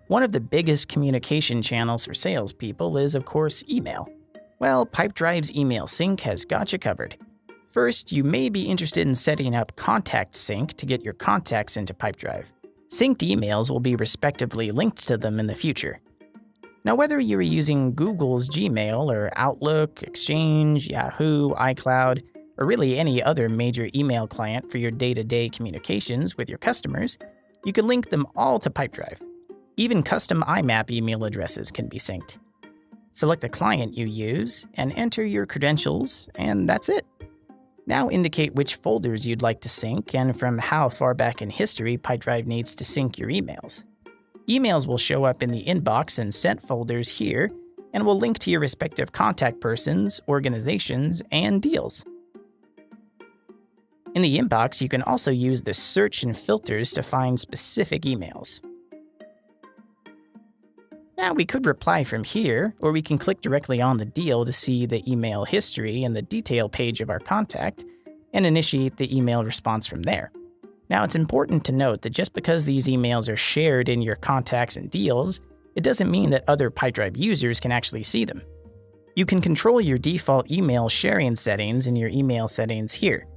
One of the biggest communication channels for salespeople is, of course, email. Well, Pipedrive's email sync has got you covered. First, you may be interested in setting up Contact Sync to get your contacts into Pipedrive. Synced emails will be respectively linked to them in the future. Now, whether you're using Google's Gmail or Outlook, Exchange, Yahoo, iCloud, or really any other major email client for your day-to-day communications with your customers, you can link them all to Pipedrive. Even custom IMAP email addresses can be synced. Select the client you use and enter your credentials, and that's it. Now indicate which folders you'd like to sync and from how far back in history Pipedrive needs to sync your emails. Emails will show up in the inbox and sent folders here and will link to your respective contact persons, organizations, and deals. In the inbox, you can also use the search and filters to find specific emails. Now, we could reply from here, or we can click directly on the deal to see the email history and the detail page of our contact, and initiate the email response from there. Now, it's important to note that just because these emails are shared in your contacts and deals, it doesn't mean that other Pipedrive users can actually see them. You can control your default email sharing settings in your email settings here,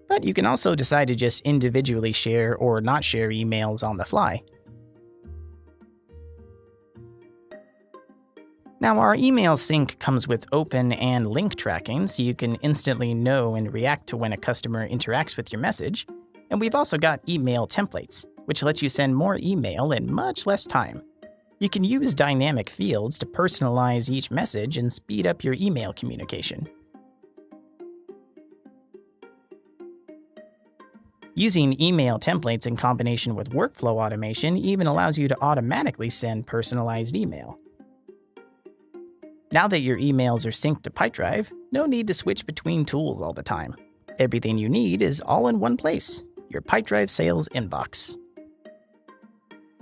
but you can also decide to just individually share or not share emails on the fly. Now, our email sync comes with open and link tracking, so you can instantly know and react to when a customer interacts with your message. And we've also got email templates, which lets you send more email in much less time. You can use dynamic fields to personalize each message and speed up your email communication. Using email templates in combination with workflow automation even allows you to automatically send personalized email. Now that your emails are synced to Pipedrive, no need to switch between tools all the time. Everything you need is all in one place, your Pipedrive sales inbox.